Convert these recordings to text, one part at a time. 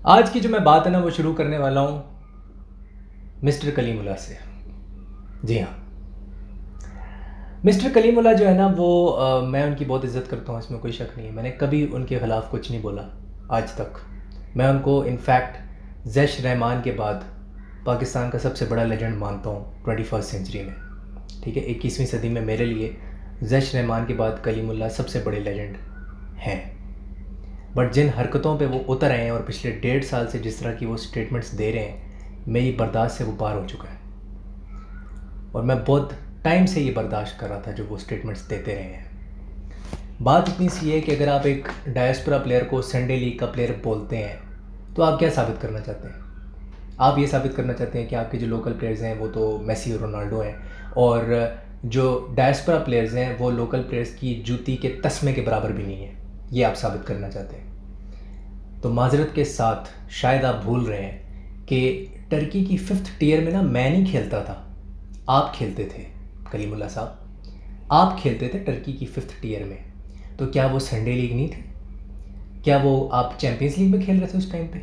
आज की जो मैं बात है ना वो शुरू करने वाला हूँ मिस्टर कलीमुल्लाह से। जी हाँ, मिस्टर कलीमुल्लाह जो है ना वो मैं उनकी बहुत इज़्ज़त करता हूँ, इसमें कोई शक नहीं है। मैंने कभी उनके ख़िलाफ़ कुछ नहीं बोला आज तक। मैं उनको इनफैक्ट जैश रहमान के बाद पाकिस्तान का सबसे बड़ा लेजेंड मानता हूँ 21st सेंचुरी में। ठीक है, 21वीं सदी में मेरे लिए जैश रहमान के बाद कलीमुल्लाह सबसे बड़े लेजेंड हैं। बट जिन हरकतों पे वो उतर आए हैं और पिछले 1.5 साल से जिस तरह की वो स्टेटमेंट्स दे रहे हैं, मेरी बर्दाश्त से वो पार हो चुका है। और मैं बहुत टाइम से ये बर्दाश्त कर रहा था जो वो स्टेटमेंट्स देते रहे हैं। बात इतनी सी है कि अगर आप एक डायस्पोरा प्लेयर को संडे लीग का प्लेयर बोलते हैं तो आप क्या साबित करना चाहते हैं? आप ये साबित करना चाहते हैं कि आपके जो लोकल प्लेयर्स हैं वो तो मेसी और रोनाल्डो हैं, और जो डायस्पोरा प्लेयर्स हैं वो लोकल प्लेयर्स की जूती के तस्मे के बराबर भी नहीं है। ये आप साबित करना चाहते हैं? तो माजरत के साथ शायद आप भूल रहे हैं कि टर्की की 5th टियर में ना मैं नहीं खेलता था, आप खेलते थे कलीमुल्लाह साहब। आप खेलते थे टर्की की 5th टियर में। तो क्या वो संडे लीग नहीं थी? क्या वो आप चैम्पियंस लीग में खेल रहे थे उस टाइम पे?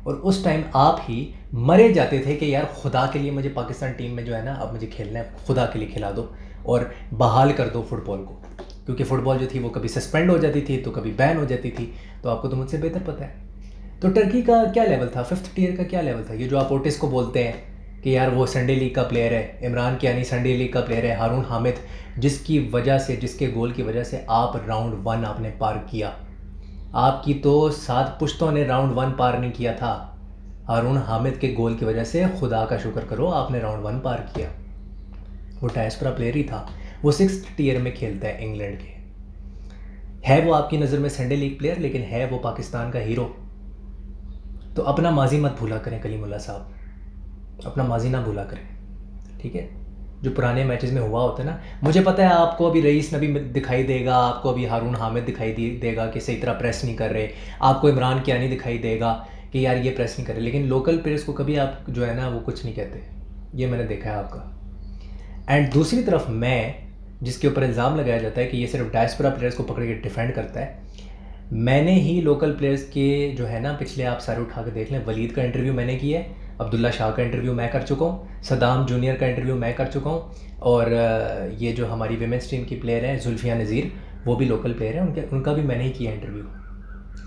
और उस टाइम आप ही मरे जाते थे कि यार खुदा के लिए मुझे पाकिस्तान टीम में जो है ना अब मुझे खेलना है, खुदा के लिए खिला दो और बहाल कर दो फुटबॉल को। क्योंकि फ़ुटबॉल जो थी वो कभी सस्पेंड हो जाती थी तो कभी बैन हो जाती थी। तो आपको तो मुझसे बेहतर पता है। तो टर्की का क्या लेवल था, 5th टियर का क्या लेवल था? ये जो आप ओटिस को बोलते हैं कि यार वो संडे लीग का प्लेयर है, इमरान कियानी संडे लीग का प्लेयर है, हारून हामिद जिसकी वजह से, जिसके गोल की वजह से आप राउंड 1 आपने पार किया। आपकी तो 7 पुश्तों ने राउंड 1 पार नहीं किया था। हारून हामिद के गोल की वजह से खुदा का शुक्र करो आपने राउंड 1 पार किया। वो डायस्पोरा प्लेयर ही था। वो 6th टियर में खेलता है इंग्लैंड के। है वो आपकी नज़र में संडे लीग प्लेयर, लेकिन है वो पाकिस्तान का हीरो। तो अपना माजी मत भूला करें कलीमुल्लाह साहब, अपना माजी ना भूला करें। ठीक है, जो पुराने मैचेस में हुआ होता है ना, मुझे पता है आपको अभी रईस नबी दिखाई देगा, आपको अभी हारून हामिद दिखाई देगा कि सही तरह प्रेस नहीं कर रहे, आपको इमरान कियानी दिखाई देगा कि यार ये प्रेस नहीं कर रहे, लेकिन लोकल प्लेयर्स को कभी आप जो है ना वो कुछ नहीं कहते। ये मैंने देखा है आपका। एंड दूसरी तरफ मैं, जिसके ऊपर इल्ज़ाम लगाया जाता है कि ये सिर्फ डायस्पोरा प्लेयर्स को पकड़ के डिफेंड करता है, मैंने ही लोकल प्लेयर्स के जो है ना पिछले आप सारे उठा के देख लें, वलीद का इंटरव्यू मैंने किया है, अब्दुल्ला शाह का इंटरव्यू मैं कर चुका हूँ, सदाम जूनियर का इंटरव्यू मैं कर चुका हूँ, और ये जो हमारी विमेंस टीम की प्लेयर है जुल्फिया नज़ीर, वो भी लोकल प्लेयर है, उनका भी मैंने ही किया इंटरव्यू।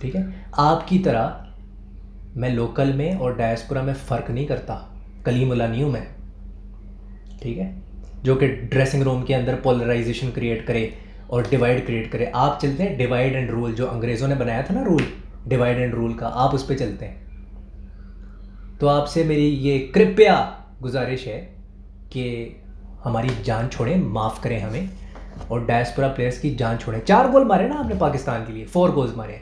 ठीक है, आपकी तरह मैं लोकल में और डायस्पोरा में फ़र्क नहीं करता, कलीमुल्लाह नहीं हूँ मैं। ठीक है, जो कि ड्रेसिंग रूम के अंदर पोलराइजेशन क्रिएट करे और डिवाइड क्रिएट करे। आप चलते हैं डिवाइड एंड रूल, जो अंग्रेज़ों ने बनाया था ना रूल, डिवाइड एंड रूल का, आप उस पर चलते हैं। तो आपसे मेरी ये कृपया गुजारिश है कि हमारी जान छोड़ें, माफ़ करें हमें, और डायस्पोरा प्लेयर्स की जान छोड़ें। 4 गोल मारे ना आपने पाकिस्तान के लिए, 4 गोल्स मारे,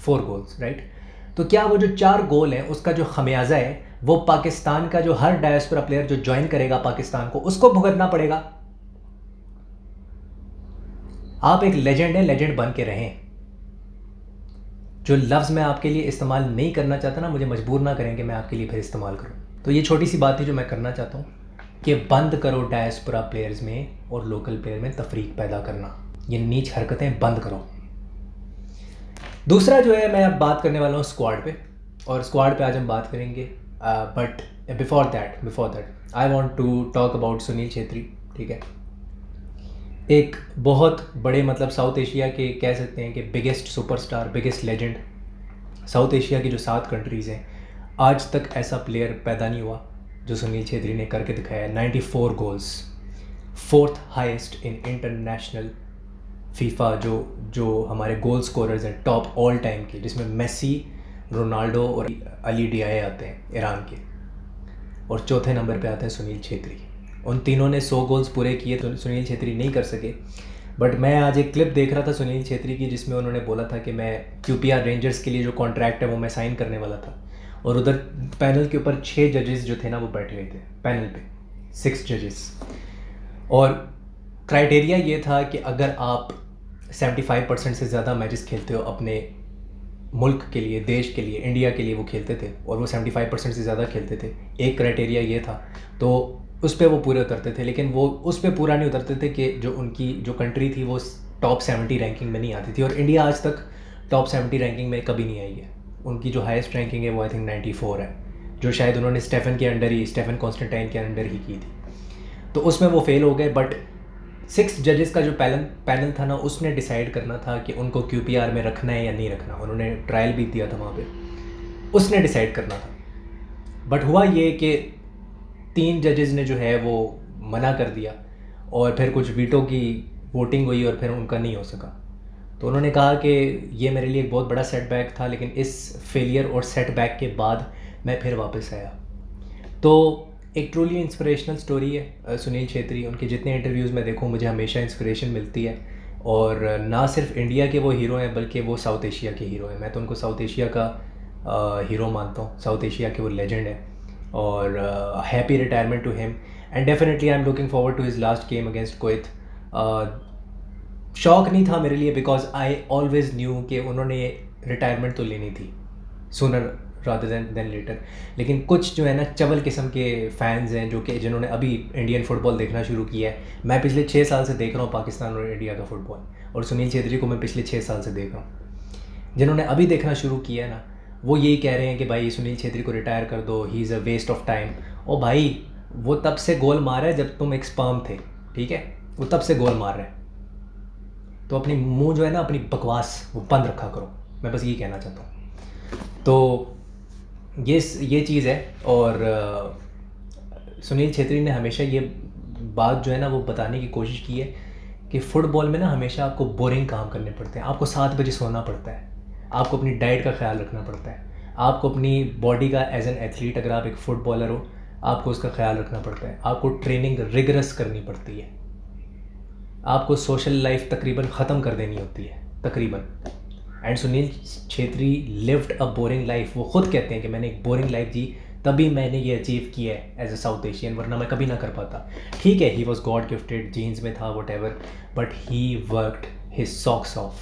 4 गोल्स, राइट? तो क्या वो जो 4 गोल हैं उसका जो खमियाजा है वो पाकिस्तान का जो हर डायस्पोरा प्लेयर जो ज्वाइन करेगा पाकिस्तान को, उसको भुगतना पड़ेगा? आप एक लेजेंड हैं, लेजेंड बन के रहें। जो लफ्ज़ मैं आपके लिए इस्तेमाल नहीं करना चाहता ना, मुझे मजबूर ना करें कि मैं आपके लिए फिर इस्तेमाल करूं। तो ये छोटी सी बात थी जो मैं करना चाहता हूँ कि बंद करो डायस्पोरा प्लेयर्स में और लोकल प्लेयर में तफरीक पैदा करना। ये नीच हरकतें बंद करो। दूसरा जो है, मैं अब बात करने वाला हूँ स्क्वाड पे, और स्क्वाड पे आज हम बात करेंगे। But before that I want to talk about Sunil Chhetri. ठीक है, एक बहुत बड़े, मतलब साउथ एशिया के कह सकते हैं कि biggest superstar, biggest legend. South Asia की जो 7 कंट्रीज़ हैं, आज तक ऐसा प्लेयर पैदा नहीं हुआ जो सुनील छेत्री ने करके दिखाया है। 94 goals, 4th highest in international FIFA, जो हमारे गोल स्कोरर्स हैं टॉप ऑल टाइम के, जिसमें मेसी, रोनाल्डो और अली डियाए आते हैं ईरान के, और चौथे नंबर पे आते हैं सुनील छेत्री। उन तीनों ने 100 गोल्स पूरे किए तो सुनील छेत्री नहीं कर सके। बट मैं आज एक क्लिप देख रहा था सुनील छेत्री की, जिसमें उन्होंने बोला था कि मैं QPR रेंजर्स के लिए जो कॉन्ट्रैक्ट है वो मैं साइन करने वाला था, और उधर पैनल के ऊपर 6 जजेस जो थे ना वो बैठे हुए थे पैनल पे, 6 जजेस। और क्राइटेरिया ये था कि अगर आप 75% से ज़्यादा मैचेस खेलते हो अपने मुल्क के लिए, देश के लिए, इंडिया के लिए वो खेलते थे, और वो 75% से ज़्यादा खेलते थे, एक क्राइटेरिया ये था, तो उस पर वो पूरे उतरते थे। लेकिन वो उस पर पूरा नहीं उतरते थे कि जो उनकी जो कंट्री थी वो टॉप 70 रैंकिंग में नहीं आती थी, और इंडिया आज तक टॉप 70 रैंकिंग में कभी नहीं आई है। उनकी जो हाईएस्ट रैंकिंग है वो आई थिंक 94 है, जो शायद उन्होंने स्टेफन कॉन्स्टेंटाइन के अंडर ही की थी। तो उसमें वो फेल हो गए। बट 6 जजेस का जो पैनल था ना, उसने डिसाइड करना था कि उनको QPR में रखना है या नहीं रखना। उन्होंने ट्रायल भी दिया था वहाँ पे, उसने डिसाइड करना था। बट हुआ ये कि 3 जजेस ने जो है वो मना कर दिया, और फिर कुछ वीटो की वोटिंग हुई और फिर उनका नहीं हो सका। तो उन्होंने कहा कि ये मेरे लिए एक बहुत बड़ा सेटबैक था, लेकिन इस फेलियर और सेटबैक के बाद मैं फिर वापस आया। तो एक ट्रूली इंस्पिरेशनल स्टोरी है सुनील छेत्री। उनके जितने इंटरव्यूज़ में देखूँ मुझे हमेशा इंस्पिरेशन मिलती है। और ना सिर्फ इंडिया के वो हीरो हैं, बल्कि वो साउथ एशिया के हीरो हैं। मैं तो उनको साउथ एशिया का हीरो मानता हूँ, साउथ एशिया के वो लेजेंड है। और happy retirement to him, and definitely I am looking forward to his last game against Kuwait. शौक नहीं था मेरे लिए, बिकॉज आई ऑलवेज न्यू कि उन्होंने रिटायरमेंट तो लेनी थी सूनर रादर देन लेटर। लेकिन कुछ जो है ना चवल किस्म के फ़ैन्स हैं जिन्होंने अभी इंडियन फुटबॉल देखना शुरू किया है। मैं पिछले 6 साल से देख रहा हूँ पाकिस्तान और इंडिया का फ़ुटबॉल, और सुनील छेत्री को मैं पिछले 6 साल से देख रहा हूँ। जिन्होंने अभी देखना शुरू किया है ना, वो यही कह रहे हैं कि भाई सुनील छेत्री को रिटायर कर दो, he is a waste of time. ओ भाई, वो तब से गोल मार रहा है जब तुम एक स्पर्म थे, ठीक है? वो तब से गोल मार रहा है। तो अपनी मुंह जो है ना, अपनी बकवास वो बंद रखा करो। मैं बस ये कहना चाहता हूँ। तो ये चीज़ है। और सुनील छेत्री ने हमेशा ये बात जो है ना वो बताने की कोशिश की है कि फ़ुटबॉल में ना हमेशा आपको बोरिंग काम करने पड़ते हैं। आपको 7 बजे सोना पड़ता है, आपको अपनी डाइट का ख्याल रखना पड़ता है, आपको अपनी बॉडी का एज एन एथलीट, अगर आप एक फ़ुटबॉलर हो, आपको उसका ख्याल रखना पड़ता है। आपको ट्रेनिंग रिगरस करनी पड़ती है, आपको सोशल लाइफ तकरीबन ख़त्म कर देनी होती है, तकरीबन। And Sunil Chhetri lived a boring life. वो खुद कहते हैं कि मैंने एक बोरिंग लाइफ जी, तभी मैंने ये अचीव किया है एज अ साउथ एशियन, वरना मैं कभी ना कर पाता। ठीक है, he was god gifted, genes में था, whatever, but he worked his socks off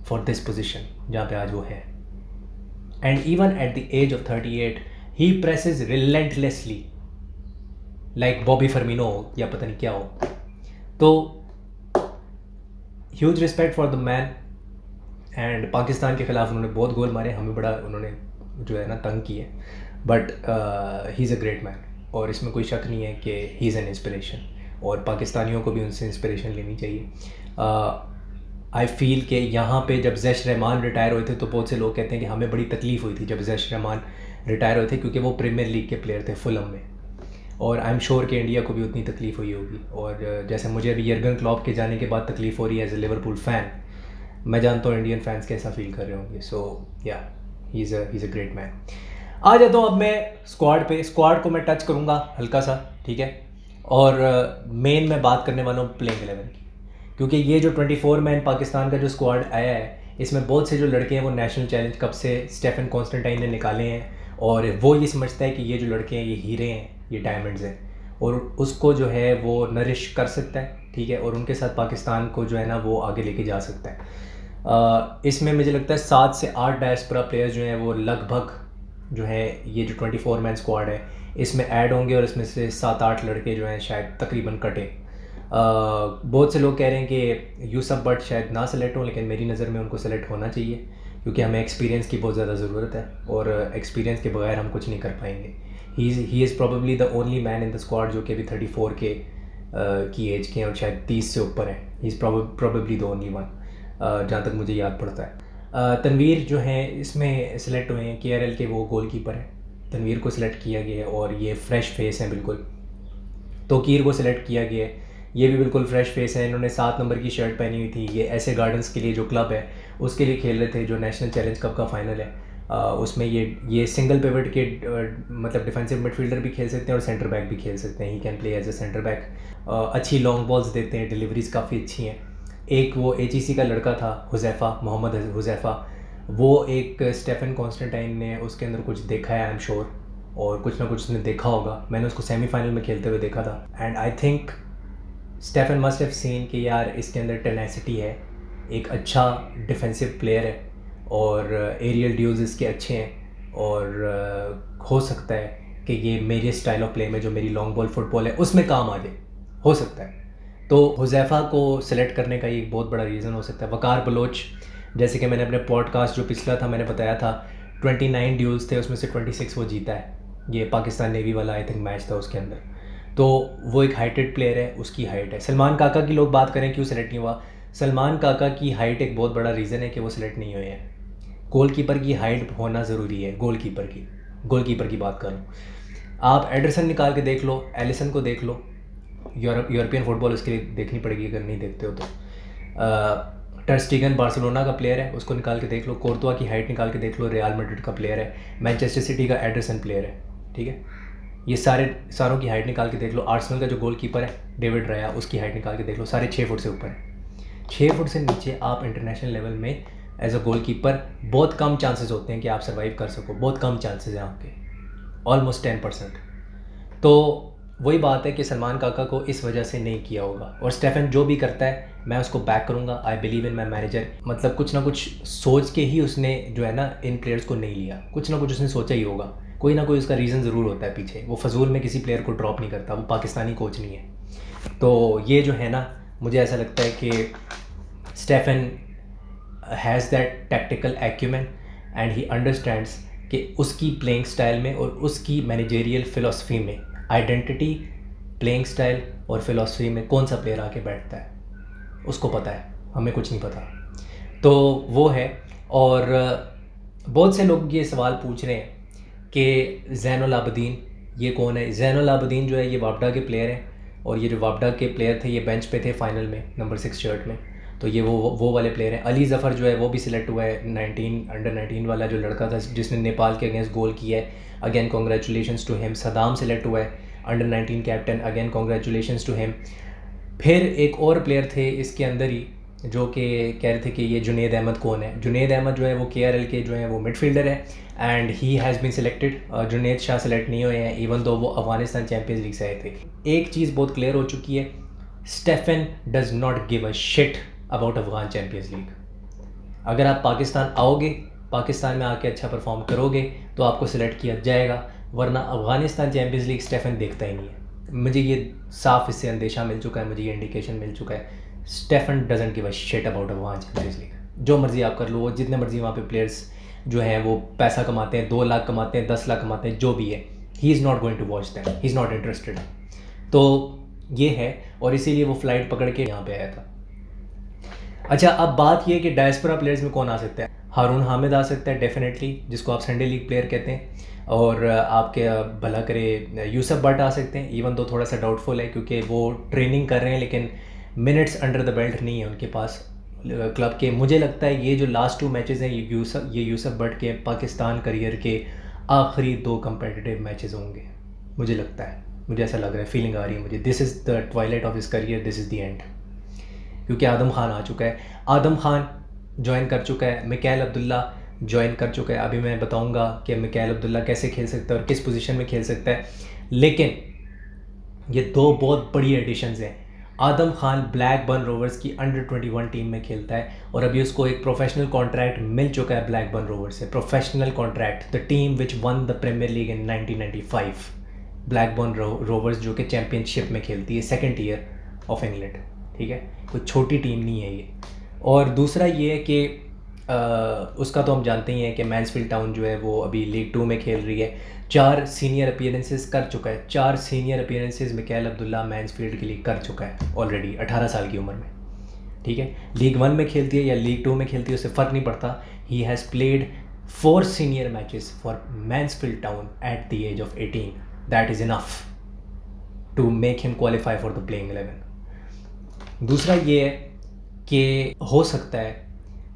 for this position जहाँ पे आज वो है। And even at the age of 38 he presses relentlessly like Bobby Firmino हो या पता नहीं क्या हो। तो huge respect for the man. And Pakistan के ख़िलाफ़ उन्होंने बहुत गोल मारे, हमें बड़ा उन्होंने जो है ना तंग किए, but he is a great man, और इसमें कोई शक नहीं है कि ही इज़ एन इंस्पिरेशन, और पाकिस्तानियों को भी उनसे इंस्पिरेशन लेनी चाहिए। आई फील कि यहाँ पे जब जैश रहमान रिटायर हुए थे तो बहुत से लोग कहते हैं कि हमें बड़ी तकलीफ़ हुई थी जब जैश रहमान रिटायर हुए थे, क्योंकि वो प्रीमियर लीग के प्लेयर थे फुलम में, और आई एम श्योर कि इंडिया को भी उतनी तकलीफ़ हुई होगी। और जैसे मुझे अभी यर्गन क्लॉप के जाने के बाद तकलीफ़ हो रही है एज ए लिवरपूल फ़ैन, मैं जानता हूँ इंडियन फैंस कैसा फील कर रहे होंगे। So yeah, he is a great man. आ जाता हूँ अब मैं स्क्वाड को मैं टच करूँगा हल्का सा, ठीक है? और मेन मैं बात करने वाला हूँ प्लेइंग 11 की, क्योंकि ये जो 24 मैन पाकिस्तान का जो स्क्वाड आया है, इसमें बहुत से जो लड़के हैं वो नेशनल चैलेंज कप से स्टेफन कॉन्स्टेंटाइन ने निकाले हैं, और वो ये समझता है कि ये जो लड़के हैं ये हीरे हैं, ये डायमंड्स हैं, और उसको जो है वो नरिश कर सकता है, ठीक है? और उनके साथ पाकिस्तान को जो है ना वो आगे लेके जा सकता है। इसमें मुझे लगता है 7 से 8 डायस्पोरा प्लेयर्स जो हैं वो लगभग जो है ये जो 24 मैन स्क्वाड है इसमें ऐड होंगे, और इसमें से 7-8 लड़के जो हैं शायद तकरीबन कटे। बहुत से लोग कह रहे हैं कि यूसुफ भट्ट शायद ना सेलेक्ट हो, लेकिन मेरी नज़र में उनको सेलेक्ट होना चाहिए, क्योंकि हमें एक्सपीरियंस की बहुत ज़्यादा ज़रूरत है, और एक्सपीरियंस के बगैर हम कुछ नहीं कर पाएंगे। He is probably the only man in the squad जो कि अभी 34 की एज के हैं, और शायद 30 से ऊपर है। He is probably the only one, जहाँ तक मुझे याद पड़ता है। तनवीर जो है इसमें सेलेक्ट हुए हैं, KRL के वो गोलकीपर हैं, तनवीर को सिलेक्ट किया गया है, और ये फ्रेश फेस हैं बिल्कुल। तोकीर को सिलेक्ट किया गया है, ये भी बिल्कुल फ्रेश फेस है। इन्होंने 7 नंबर की शर्ट पहनी हुई थी। ये ऐसे गार्डन्स के लिए जो क्लब है उसके लिए खेल रहे थे, जो नेशनल चैलेंज कप का फाइनल है। उसमें ये सिंगल पिवट के मतलब डिफेंसिव मिडफील्डर भी खेल सकते हैं और सेंटर बैक भी खेल सकते हैं। He can play as a centre back. अच्छी लॉन्ग बॉल्स देते हैं, डिलीवरीज काफ़ी अच्छी हैं। एक वो HEC का लड़का था हुज़ैफ़ा, मोहम्मद हुज़ैफ़ा, वो एक स्टेफन कॉन्स्टेंटाइन ने उसके अंदर कुछ देखा है आई एम श्योर, और कुछ ना कुछ उसने देखा होगा। मैंने उसको सेमीफाइनल में खेलते हुए देखा था, and I think Stefan must have seen कि यार इसके अंदर टेनेसिटी है, एक अच्छा डिफेंसिव प्लेयर है, और एरियल ड्यूज इसके अच्छे हैं, और हो सकता है कि ये मेरे स्टाइल ऑफ प्ले में जो मेरी लॉन्ग बॉल फुटबॉल है उसमें काम आ जाए, हो सकता है। तो हुज़ैफ़ा को सिलेक्ट करने का ये एक बहुत बड़ा रीज़न हो सकता है। वकार बलोच, जैसे कि मैंने अपने पॉडकास्ट जो पिछला था मैंने बताया था 29 ड्यूल्स थे, उसमें से 26 वो जीता है। ये पाकिस्तान नेवी वाला आई थिंक मैच था उसके अंदर। तो वो एक हाइटेड प्लेयर है, उसकी हाइट है। सलमान काका की लोग बात करें क्यों सेलेक्ट नहीं हुआ, सलमान काका की हाइट एक बहुत बड़ा रीज़न है कि वो सिलेक्ट नहीं हुए हैं। गोलकीपर की हाइट होना ज़रूरी है, गोलकीपर की बात करूँ। आप एडरसन निकाल के देख लो, एलिसन को देख लो, यूरोपियन फुटबॉल उसके लिए देखनी पड़ेगी अगर नहीं देखते हो तो। टर स्टीगन बार्सिलोना का प्लेयर है, उसको निकाल के देख लो। कोर्तुआ की हाइट निकाल के देख लो, रियल मैड्रिड का प्लेयर है। मैनचेस्टर सिटी का एडरसन प्लेयर है, ठीक है। ये सारों की हाइट निकाल के देख लो। आर्सेनल का जो गोलकीपर है डेविड राया, उसकी हाइट निकाल के देख लो, सारे 6 फुट से ऊपर है। 6 फुट से नीचे आप इंटरनेशनल लेवल में एज अ गोलकीपर बहुत कम चांसेस होते हैं कि आप सर्वाइव कर सको, बहुत कम चांसेस हैं आपके, ऑलमोस्ट 10%। तो वही बात है कि सलमान काका को इस वजह से नहीं किया होगा। और स्टेफन जो भी करता है मैं उसको बैक करूँगा। I believe in my manager. मतलब कुछ ना कुछ सोच के ही उसने जो है ना इन प्लेयर्स को नहीं लिया, कुछ ना कुछ उसने सोचा ही होगा, कोई ना कोई उसका रीज़न ज़रूर होता है पीछे। वो फजूल में किसी प्लेयर को ड्रॉप नहीं करता, वो पाकिस्तानी कोच नहीं है। तो ये जो है ना, मुझे ऐसा लगता है कि Stefan has that tactical acumen and he understands कि उसकी प्लेइंग स्टाइल में और उसकी मैनेजेरियल फ़िलासफ़ी में आइडेंटिटी, प्लेइंग स्टाइल और फिलॉसफी में कौन सा प्लेयर आके बैठता है उसको पता है, हमें कुछ नहीं पता। तो वो है। और बहुत से लोग ये सवाल पूछ रहे हैं कि ज़ैनुल आबदीन ये कौन है। ज़ैनुल आबदीन जो है ये वापडा के प्लेयर हैं, और ये जो वापडा के प्लेयर थे ये बेंच पे थे फाइनल में नंबर 6 शर्ट में। तो ये वो वाले प्लेयर हैं। अली ज़फ़र जो है वो भी सिलेक्ट हुआ है, अंडर 19 वाला जो लड़का था जिसने नेपाल के अगेंस्ट गोल किया है, again congratulations to him. Saddam select हुआ है, under 19 captain, again congratulations to him. फिर एक और प्लेयर थे इसके अंदर ही जो कि कह रहे थे कि ये जुनैद अहमद कौन है। जुनैद अहमद जो है वो KRL के जो है वो मिडफील्डर है and he has been selected. Junaid Shah select नहीं हुए हैं इवन दो वो अफगानिस्तान चैम्पियंस लीग से आए थे। एक चीज़ बहुत क्लियर हो चुकी है, Stefan does not give a shit about Afghan Champions League. अगर आप पाकिस्तान आओगे, पाकिस्तान में आके अच्छा परफॉर्म करोगे तो आपको सिलेक्ट किया जाएगा, वरना अफगानिस्तान चैम्पियंस लीग स्टेफन देखता ही नहीं है। मुझे ये साफ इससे अंदेशा मिल चुका है, मुझे ये इंडिकेशन मिल चुका है। Stefan doesn't give a shit about Afghan Champions League. जो मर्ज़ी आप कर लो, वो जितने मर्ज़ी वहाँ पे प्लेयर्स जो हैं वो पैसा कमाते हैं, 2 लाख कमाते हैं, 10 लाख कमाते हैं, जो भी है, he is not going to watch them, he is not interested. तो ये है, और इसीलिए वो फ़्लाइट पकड़ के यहाँ पे आया था। अच्छा, अब बात ये कि डायस्पोरा प्लेयर्स में कौन आ सकता है। हारून हामिद आ सकता है डेफिनेटली, जिसको आप संडे लीग प्लेयर कहते हैं। और आपके भला करे यूसुफ बट आ सकते हैं, इवन तो थोड़ा सा डाउटफुल है क्योंकि वो ट्रेनिंग कर रहे हैं लेकिन मिनट्स अंडर द बेल्ट नहीं है उनके पास क्लब के। मुझे लगता है ये जो लास्ट 2 मैचेस हैं ये यूसुफ बट के पाकिस्तान करियर के आखिरी 2 कम्पिटिटिव मैचेस होंगे। मुझे लगता है, मुझे ऐसा लग रहा है, फीलिंग आ रही है मुझे, this is the Twilight of his career, this is the end. क्योंकि आदम खान आ चुका है, आदम खान ज्वाइन कर चुका है, मिकाइल अब्दुल्ला ज्वाइन कर चुका है। अभी मैं बताऊंगा कि मिकाइल अब्दुल्ला कैसे खेल सकता है और किस पोजीशन में खेल सकता है। लेकिन ये 2 बहुत बड़ी एडिशंस हैं। आदम खान ब्लैकबर्न रोवर्स की अंडर 21 टीम में खेलता है और अभी उसको एक प्रोफेशनल कॉन्ट्रैक्ट मिल चुका है ब्लैकबर्न रोवर्स से, professional contract, the team which won the Premier League in 1995। Blackburn Rovers जो कि चैम्पियनशिप में खेलती है, 2nd टियर ऑफ इंग्लैंड, ठीक है, कोई छोटी टीम नहीं है ये। और दूसरा ये है कि उसका तो हम जानते ही हैं कि मैन्सफील्ड टाउन जो है वो अभी लीग 2 में खेल रही है। 4 सीनियर अपीयरेंसेस कर चुका है, 4 senior appearances Mikail Abdullah Mansfield के लिए कर चुका है ऑलरेडी 18 साल की उम्र में, ठीक है। लीग 1 में खेलती है या लीग 2 में खेलती है उससे फ़र्क नहीं पड़ता। He has played 4 senior matches for Mansfield Town at the age of 18। That is enough to make him qualify for the playing 11। दूसरा ये है कि हो सकता है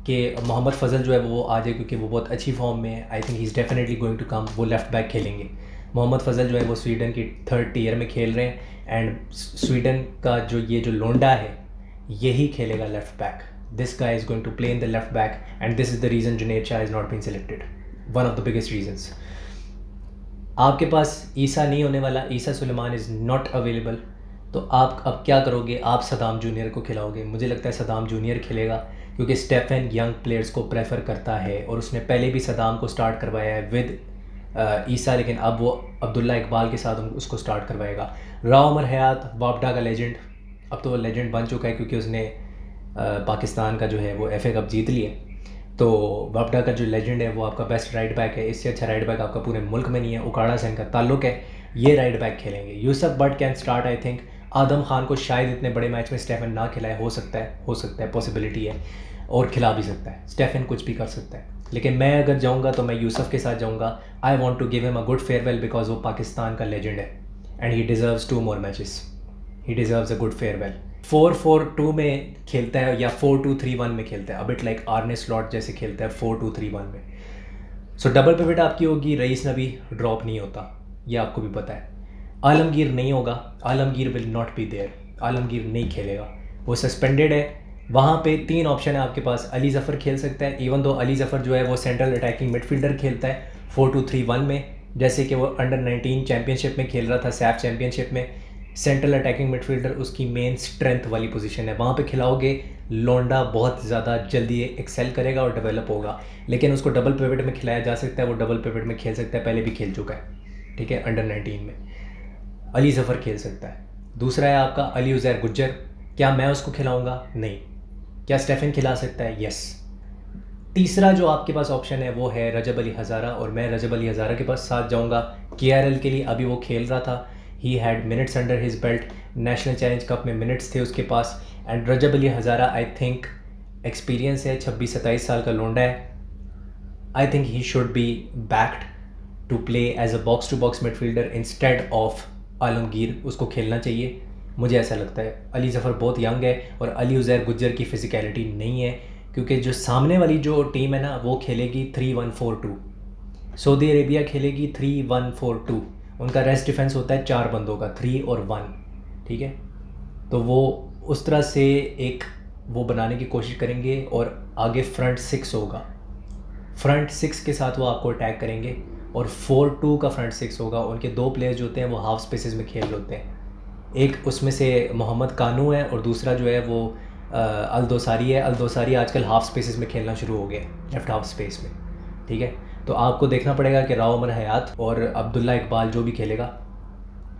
कि मोहम्मद फ़ज़ल जो है वो आ जाए क्योंकि वो बहुत अच्छी फॉर्म में है। I think he is definitely going to come. वो लेफ़्ट बैक खेलेंगे। मोहम्मद फ़ज़ल जो है वो स्वीडन की 3rd टियर में खेल रहे हैं एंड स्वीडन का जो लोंडा है यही खेलेगा left back. This guy is going to play in the left back and this is the reason Junaid Shah is not been selected, one of the biggest reasons. आपके पास ईसा नहीं होने वाला, Easah Suliman is not available, तो आप अब क्या करोगे? आप सदाम जूनियर को खिलाओगे। मुझे लगता है सदाम जूनियर खेलेगा क्योंकि स्टेफन यंग प्लेयर्स को प्रेफर करता है और उसने पहले भी सदाम को स्टार्ट करवाया है विद ईसा, लेकिन अब वो अब्दुल्ला इकबाल के साथ उसको स्टार्ट करवाएगा। राव उमर हयात वापडा का लेजेंड, अब तो वो लेजेंड बन चुका है क्योंकि उसने पाकिस्तान का जो है वो FA कप जीत लिया। तो वापडा का जो लेजेंड है वो आपका बेस्ट राइट बैक है, इससे अच्छा राइट बैक आपका पूरे मुल्क में नहीं है, उकाड़ा से इनका ताल्लुक है, ये राइट बैक खेलेंगे। Yusuf but can start I think. Adam Khan को शायद इतने बड़े मैच में स्टेफन ना खिलाए, हो सकता है, पॉसिबिलिटी है, और खिला भी सकता है, स्टेफन कुछ भी कर सकता है। लेकिन मैं अगर जाऊँगा तो मैं यूसुफ के साथ जाऊँगा। I want to give him a good farewell because वो पाकिस्तान का लेजेंड है and he deserves 2 more matches, he deserves a good farewell. 4-4-2 में खेलता है या 4-2-3-1 में खेलता है, अबिट लाइक आर्ने स्लॉट जैसे खेलता है 4-2-3-1 में। सो डबल पिवट आपकी होगी, रईस नबी ड्रॉप नहीं होता, ये आपको भी पता है। आलमगीर नहीं होगा, Alamgir will not be there, Alamgir नहीं खेलेगा, वो सस्पेंडेड है। वहाँ पे 3 ऑप्शन है आपके पास। अली ज़फ़र खेल सकता है, इवन दो अली ज़फ़र जो है वो सेंट्रल अटैकिंग मिडफील्डर खेलता है 4-2-3-1 में, जैसे कि वो अंडर 19 चैम्पियनशिप में खेल रहा था, सैफ चैम्पियनशिप में। सेंट्रल अटैकिंग मिडफील्डर उसकी मेन स्ट्रेंथ वाली पोजीशन है, वहाँ पे खिलाओगे लोंडा बहुत ज़्यादा जल्दी एक्सेल करेगा और डेवलप होगा। लेकिन उसको डबल पिवट में खिलाया जा सकता है, वो डबल पिवट में खेल सकता है, पहले भी खेल चुका है, ठीक है, अंडर 19 में। अली ज़फ़र खेल सकता है। दूसरा है आपका अली उज़ैर गुज्जर, क्या मैं उसको खिलाऊँगा? नहीं। क्या स्टेफन खिला सकता है? यस। तीसरा जो आपके पास ऑप्शन है वो है रजब अली हज़ारा, और मैं रजब अली हज़ारा के पास साथ जाऊंगा KRL के लिए। अभी वो खेल रहा था, he had minutes under his belt, national challenge cup में मिनट्स थे उसके पास। And Rajab Ali Hazara I think experience है, 26-27 साल का लोंडा है। I think he should be backed to play as a box to box midfielder instead of Alamgir, उसको खेलना चाहिए, मुझे ऐसा लगता है। अली ज़फ़र बहुत यंग है और अली उज़ैर गुज्जर की फ़िज़िकलिटी नहीं है, क्योंकि जो सामने वाली जो टीम है ना वो खेलेगी 3-1-4-2, सऊदी अरेबिया खेलेगी 3-1-4-2, उनका रेस्ट डिफेंस होता है 4 बंदों का, 3 और 1, ठीक है। तो वो उस तरह से एक वो बनाने की कोशिश करेंगे, और आगे फ्रंट 6 होगा, फ्रंट 6 के साथ वो आपको अटैक करेंगे, और 4-2 का फ्रंट 6 होगा। उनके 2 प्लेयर्स जो होते हैं वो हाफ स्पेसेस में खेल होते हैं, एक उसमें से मोहम्मद कानू है और दूसरा जो है वो अल-दोसारी है। अल-दोसारी आजकल हाफ स्पेसेस में खेलना शुरू हो गया, लेफ्ट हाफ स्पेस में, ठीक है। तो आपको देखना पड़ेगा कि राव उमर हयात और अब्दुल्ला इकबाल जो भी खेलेगा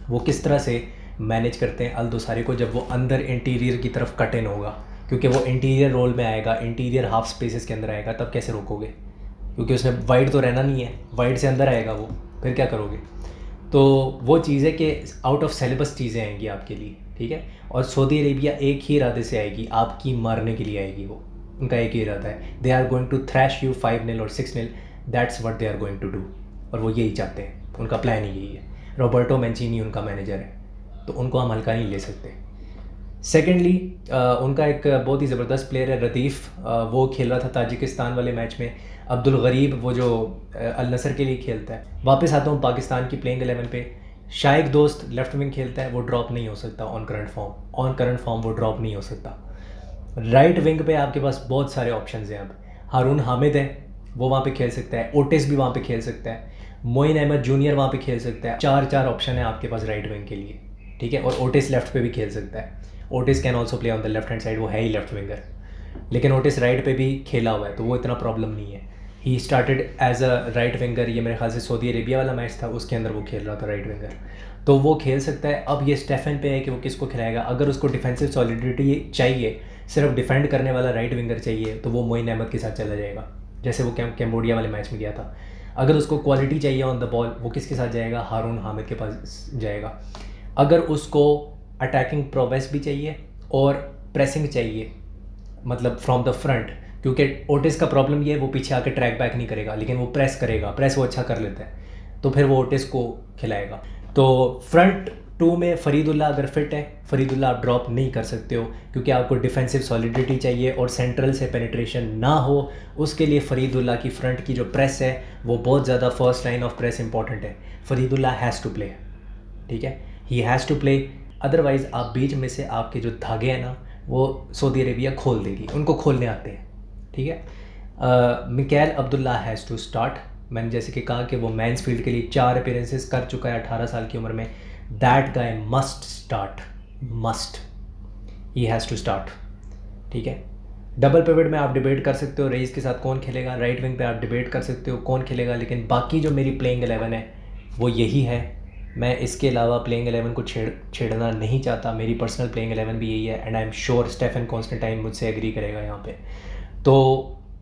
वो किस तरह से मैनेज करते हैं अल-दोसारी को, जब वो अंदर इंटीरियर की तरफ कट इन होगा, क्योंकि वो इंटीरियर रोल में आएगा, इंटीरियर हाफ स्पेसेस के अंदर आएगा, तब कैसे रोकोगे, क्योंकि उसने वाइड तो रहना नहीं है, वाइड से अंदर आएगा वो, फिर क्या करोगे। तो वो चीज़ है कि आउट ऑफ सिलेबस चीज़ें आएंगी आपके लिए, ठीक है। और सऊदी अरेबिया एक ही इरादे से आएगी, आपकी मारने के लिए आएगी, वो उनका एक ही इरादा है, they are going to thrash you 5-0 और 6-0, that's what they are going to do, और वो यही चाहते हैं, उनका प्लान ही यही है। रॉबर्टो मैंचिनी उनका मैनेजर है, तो उनको हम हल्का नहीं ले सकते। सेकेंडली उनका एक बहुत ही ज़बरदस्त प्लेयर है रदीफ़, वो खेल रहा था ताजिकिस्तान वाले मैच में। अब्दुल गरीब वो जो अल नसर के लिए खेलता है। वापस आता हूँ पाकिस्तान की प्लेइंग 11 पे। शाइक दोस्त लेफ्ट विंग खेलता है, वो ड्रॉप नहीं हो सकता ऑन करंट फॉर्म वो ड्रॉप नहीं हो सकता। राइट विंग पे आपके पास बहुत सारे ऑप्शंस हैं। अब हारून हामिद है, वो वहाँ पे खेल सकता है, ओटिस भी वहाँ पे खेल सकता है, मोइन अहमद जूनियर वहाँ पे खेल सकता है। 4 ऑप्शन है आपके पास राइट विंग के लिए, ठीक है। और ओटिस लेफ्ट पे भी खेल सकता है, Otis can also play on the left hand side, वो है ही लेफ्ट विंगर, लेकिन ओटिस राइट पे भी खेला हुआ है, तो वो इतना प्रॉब्लम नहीं है। He started as a right winger, ये मेरे ख्याल से सऊदी अरेबिया वाला मैच था, उसके अंदर वो खेल रहा था राइट विंगर, तो वो खेल सकता है। अब ये स्टेफन पे है कि वो किसको खिलाएगा। अगर उसको डिफेंसिव सॉलिडिटी चाहिए, सिर्फ डिफेंड करने वाला राइट विंगर चाहिए, तो वो मोइन अहमद के साथ चला जाएगा, जैसे वो कैम्बोडिया वाले मैच में गया था। अगर उसको क्वालिटी चाहिए ऑन द बॉल, वो किसके साथ जाएगा, हारून हामिद के पास जाएगा। अगर उसको अटैकिंग प्रोग्रेस भी चाहिए और प्रेसिंग चाहिए, मतलब फ्रॉम द फ्रंट, क्योंकि ओटिस का प्रॉब्लम ये है वो पीछे आके ट्रैक बैक नहीं करेगा, लेकिन वो प्रेस करेगा, प्रेस वो अच्छा कर लेता है, तो फिर वो ओटिस को खिलाएगा। तो फ्रंट 2 में फरीदुल्ला अगर फिट है, फरीदुल्ला आप ड्रॉप नहीं कर सकते हो, क्योंकि आपको डिफेंसिव सॉलिडिटी चाहिए और सेंट्रल से पेनिट्रेशन ना हो, उसके लिए फरीदुल्ला की फ्रंट की जो प्रेस है वो बहुत ज़्यादा, first line of press important है। फरीदुल्ला हैज़ टू प्ले, ठीक है, he has to play, otherwise आप बीच में से आपके जो धागे हैं ना वो सऊदी अरेबिया खोल देगी, उनको खोलने आते हैं, ठीक है। Mikail Abdullah has to start, मैंने जैसे कि कहा कि वो मैंसफील्ड के लिए 4 अपीयरेंसेस कर चुका है 18 साल की उम्र में, that guy must start, must, he has to start, ठीक है। डबल पिवट में आप डिबेट कर सकते हो रईस के साथ कौन खेलेगा, राइट विंग पे आप डिबेट कर सकते हो कौन खेलेगा, लेकिन बाकी जो मेरी प्लेइंग 11 है वो यही है। मैं इसके अलावा प्लेइंग 11 को छेड़ना नहीं चाहता, मेरी पर्सनल प्लेइंग 11 भी यही है, and I am sure Stefan Constantine मुझसे एग्री करेगा यहाँ पे। तो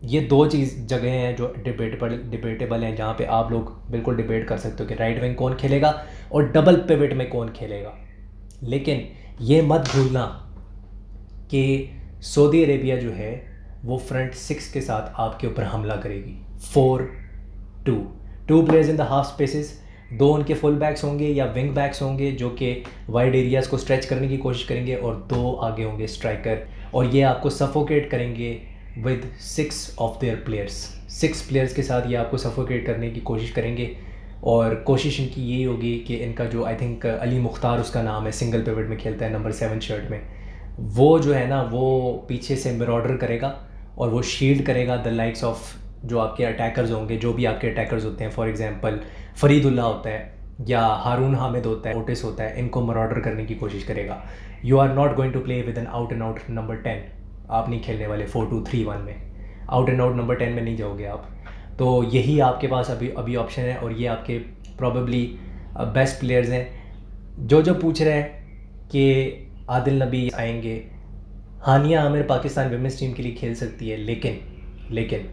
ये दो चीज़ जगह हैं जो डिबेटेबल हैं, जहाँ पे आप लोग बिल्कुल डिबेट कर सकते हो कि राइट विंग कौन खेलेगा और डबल पिवट में कौन खेलेगा। लेकिन ये मत भूलना कि सऊदी अरेबिया जो है वो फ्रंट सिक्स के साथ आपके ऊपर हमला करेगी। 4-2, two players in the half spaces, दो उनके फुल बैक्स होंगे या विंग बैक्स होंगे जो कि वाइड एरियाज़ को स्ट्रेच करने की कोशिश करेंगे, और दो आगे होंगे स्ट्राइकर, और ये आपको सफोकेट करेंगे with 6 of their players. 6 players के साथ ये आपको सफोकेट करने की कोशिश करेंगे, और कोशिश इनकी यही होगी कि इनका जो आई थिंक अली मुख्तार उसका नाम है, सिंगल पिवट में खेलता है नंबर 7 शर्ट में, वो जो है ना वो पीछे से मिरॉर्डर करेगा और वो शील्ड करेगा द लाइक्स ऑफ जो आपके अटैकर्स होंगे, जो भी आपके अटैकर्स होते हैं, फॉर एग्जांपल फरीदुल्ला होता है या हारून हामिद होता है, ओटिस होता है, इनको मरॉर्डर करने की कोशिश करेगा। You are not going to play with an out and out number 10। आप नहीं खेलने वाले 4-2-3-1 में, आउट एंड आउट नंबर 10 में नहीं जाओगे आप। तो यही आपके पास अभी ऑप्शन है, और ये आपके प्रॉबेबली बेस्ट प्लेयर्स हैं। जो पूछ रहे हैं कि आदिल नबी आएंगे, हानिया आमिर पाकिस्तान विमेंस टीम के लिए खेल सकती है, लेकिन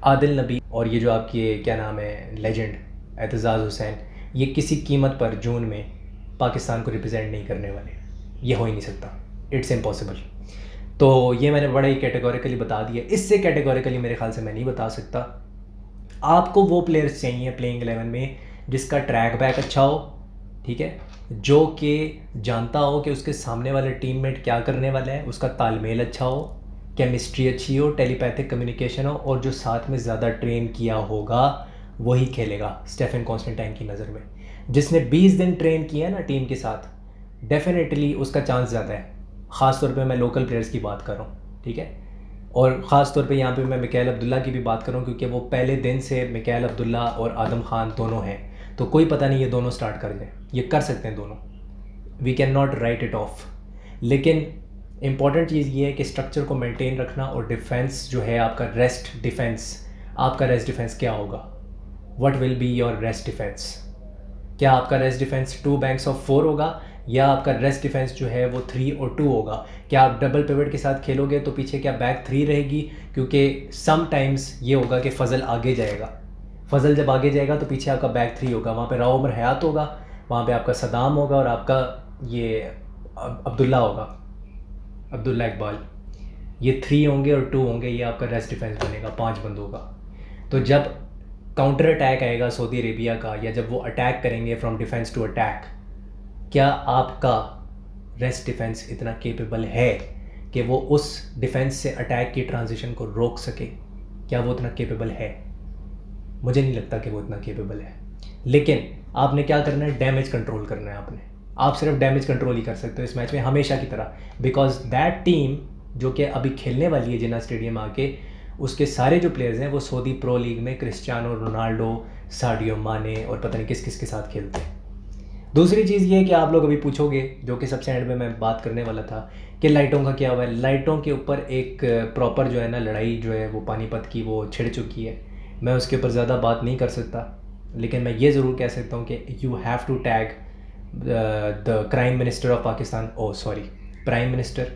आदिल नबी और ये जो आपकी क्या नाम है लेजेंड एतजाज़ हुसैन, ये किसी कीमत पर जून में पाकिस्तान को रिप्रेजेंट नहीं करने वाले। ये हो ही नहीं सकता, इट्स इम्पॉसिबल। तो ये मैंने बड़ा ही कैटेगोरिकली बता दिया, इससे कैटेगोरिकली मेरे ख्याल से मैं नहीं बता सकता। आपको वो प्लेयर्स चाहिए प्लेइंग 11 में जिसका ट्रैक बैक अच्छा हो, ठीक है, जो कि जानता हो कि उसके सामने वाले टीममेट क्या करने वाला है, उसका तालमेल अच्छा हो, केमिस्ट्री अच्छी हो, टेलीपैथिक कम्युनिकेशन हो, और जो साथ में ज़्यादा ट्रेन किया होगा वही खेलेगा स्टेफन कॉन्स्टेंटाइन की नज़र में। जिसने 20 दिन ट्रेन किया ना टीम के साथ, डेफिनेटली उसका चांस ज़्यादा है। ख़ास तौर पे मैं लोकल प्लेयर्स की बात कर रहा हूँ, ठीक है, और ख़ास तौर पे यहाँ पे मैं मिकाइल अब्दुल्ला की भी बात कर रहा हूँ, क्योंकि वो पहले दिन से मिकाइल अब्दुल्ला और आदम खान दोनों हैं, तो कोई पता नहीं ये दोनों स्टार्ट कर दें, ये कर सकते हैं दोनों, we can not write it off. लेकिन इम्पॉर्टेंट चीज़ ये है कि स्ट्रक्चर को मेंटेन रखना, और डिफेंस जो है आपका रेस्ट डिफेंस क्या होगा, what will be your rest defence. क्या आपका रेस्ट डिफेंस 2 बैंक्स ऑफ 4 होगा, या आपका रेस्ट डिफेंस जो है वो 3 और 2 होगा। क्या आप डबल पिवट के साथ खेलोगे तो पीछे क्या बैक 3 रहेगी, क्योंकि समटाइम्स ये होगा कि फ़ज़ल आगे जाएगा, फ़ज़ल जब आगे जाएगा तो पीछे आपका बैक 3 होगा, वहाँ पे राव उमर हयात होगा, वहाँ पे आपका सदाम होगा, और आपका ये अब्दुल्ला होगा, अब्दुल्ला इकबाल। ये 3 होंगे और 2 होंगे, ये आपका रेस्ट डिफेंस बनेगा 5 बंदों का। तो जब काउंटर अटैक आएगा सऊदी अरेबिया का, या जब वो अटैक करेंगे फ्रॉम डिफेंस टू अटैक, क्या आपका रेस्ट डिफेंस इतना केपेबल है कि वो उस डिफेंस से अटैक की ट्रांजिशन को रोक सके? क्या वो इतना केपेबल है? मुझे नहीं लगता कि वो इतना केपेबल है। लेकिन आपने क्या करना है, डैमेज कंट्रोल करना है आपने। आप सिर्फ डैमेज कंट्रोल ही कर सकते हो इस मैच में, हमेशा की तरह, बिकॉज दैट टीम जो कि अभी खेलने वाली है जिन्ना स्टेडियम आके, उसके सारे जो प्लेयर्स हैं वो सऊदी प्रो लीग में क्रिस्टियानो रोनाल्डो, साडियो माने और पता नहीं किस किस के साथ खेलते हैं। दूसरी चीज़ ये है कि आप लोग अभी पूछोगे, जो कि सबसे एंड में मैं बात करने वाला था, कि लाइटों का क्या हुआ है। लाइटों के ऊपर एक प्रॉपर जो है ना लड़ाई जो है वो पानीपत की वो छिड़ चुकी है। मैं उसके ऊपर ज़्यादा बात नहीं कर सकता, लेकिन मैं ये ज़रूर कह सकता हूँ कि you have to tag the prime minister of Pakistan, prime minister,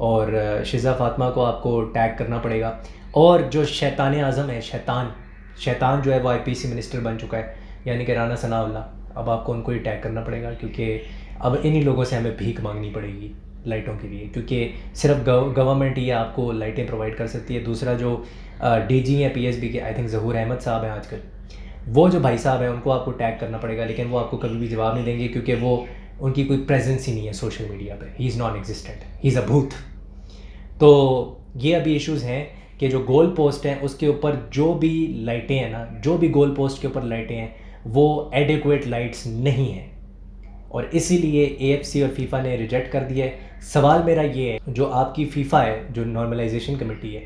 और शिज़ा फातिमा को आपको टैग करना पड़ेगा। और जो शैतान आज़म है, शैतान जो है वो IPC मिनिस्टर बन चुका है, यानी कि राना सनाउल्लाह, अब आपको उनको ही टैग करना पड़ेगा, क्योंकि अब इन्हीं लोगों से हमें भीख मांगनी पड़ेगी लाइटों के लिए, क्योंकि सिर्फ गवर्नमेंट ही आपको लाइटें प्रोवाइड कर सकती है। दूसरा जो DG हैं PSB के, आई थिंक ज़हूर अहमद साहब हैं आजकल, वो जो भाई साहब हैं उनको आपको टैग करना पड़ेगा, लेकिन वो आपको कभी भी जवाब नहीं देंगे, क्योंकि वो उनकी कोई प्रेजेंस ही नहीं है सोशल मीडिया पे। He is non existent, he is अ भूत। तो ये अभी इश्यूज़ हैं कि जो गोल पोस्ट हैं उसके ऊपर जो भी लाइटें हैं ना, जो भी गोल पोस्ट के ऊपर लाइटें हैं वो एडिक्वेट लाइट्स नहीं हैं, और इसीलिए AFC और फीफा ने रिजेक्ट कर दिया है। सवाल मेरा ये है, जो आपकी फीफा है, जो नॉर्मलाइजेशन कमेटी है,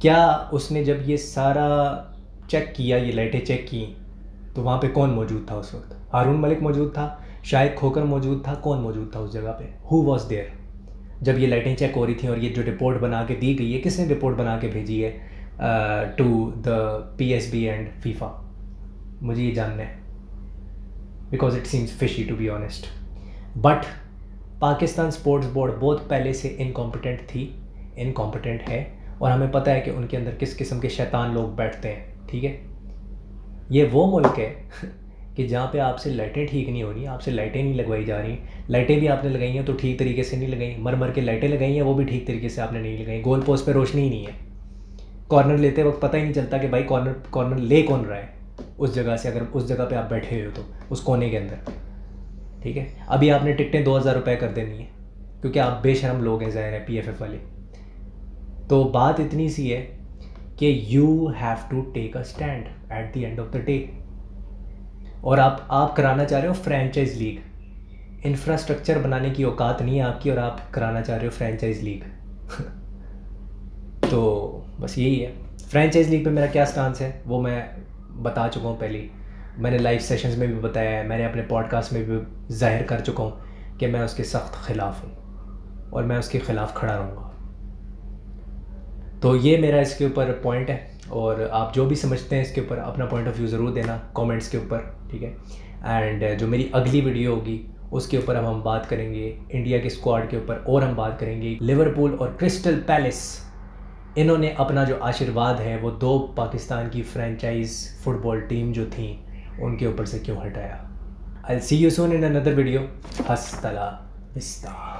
क्या उसने जब ये सारा चेक किया, ये लाइटें चेक की, तो वहाँ पे कौन मौजूद था उस वक्त? हारून मलिक मौजूद था, शाहिद खोकर मौजूद था, कौन मौजूद था उस जगह पे? हु वॉज देयर जब ये लाइटें चेक हो रही थी? और ये जो रिपोर्ट बना के दी गई है, किसने रिपोर्ट बना के भेजी है to the PSB and FIFA? मुझे ये जानना है, because it seems fishy to be honest. But Pakistan sports board बहुत पहले से इनकॉम्पिटेंट है, और हमें पता है कि उनके अंदर किस किस्म के शैतान लोग बैठते हैं, ठीक है। ये वो मुल्क है कि जहाँ पे आपसे लाइटें ठीक नहीं हो रही, आपसे लाइटें नहीं लगवाई जा रही। लाइटें भी आपने लगाई हैं तो ठीक तरीके से नहीं लगाई, मर मर के लाइटें लगाई हैं वो भी ठीक तरीके से आपने नहीं लगाई। गोल पोस्ट पे रोशनी ही नहीं है। कॉर्नर लेते वक्त पता ही नहीं चलता कि भाई कॉर्नर कॉर्नर ले कौन रहा है उस जगह से, अगर उस जगह पे आप बैठे हुए हो तो उस कोने के अंदर, ठीक है। अभी आपने टिकटें 2000 रुपये कर देनी है क्योंकि आप बेशरम लोग हैं, ज़ाहिर है, PFF वाले। तो बात इतनी सी है कि you have to take a stand at the end of the day. और आप कराना चाह रहे हो फ्रेंचाइज लीग। इंफ्रास्ट्रक्चर बनाने की औकात नहीं है आपकी और आप कराना चाह रहे हो फ्रेंचाइज लीग। तो बस यही है। फ्रेंचाइज लीग पे मेरा क्या स्टांस है वो मैं बता चुका हूँ पहले ही। मैंने लाइव सेशंस में भी बताया है, मैंने अपने पॉडकास्ट में भी जाहिर कर चुका हूँ कि मैं उसके सख्त ख़िलाफ़ हूँ और मैं उसके ख़िलाफ़ खड़ा रहूँगा। तो ये मेरा इसके ऊपर पॉइंट है, और आप जो भी समझते हैं इसके ऊपर अपना पॉइंट ऑफ व्यू ज़रूर देना कमेंट्स के ऊपर, ठीक है। एंड जो मेरी अगली वीडियो होगी उसके ऊपर हम बात करेंगे इंडिया के स्क्वाड के ऊपर, और हम बात करेंगे लिवरपूल और क्रिस्टल पैलेस, इन्होंने अपना जो आशीर्वाद है वो 2 पाकिस्तान की फ्रेंचाइज फुटबॉल टीम जो थी उनके ऊपर से क्यों हटाया। I see you soon in another video. Hasta la vista.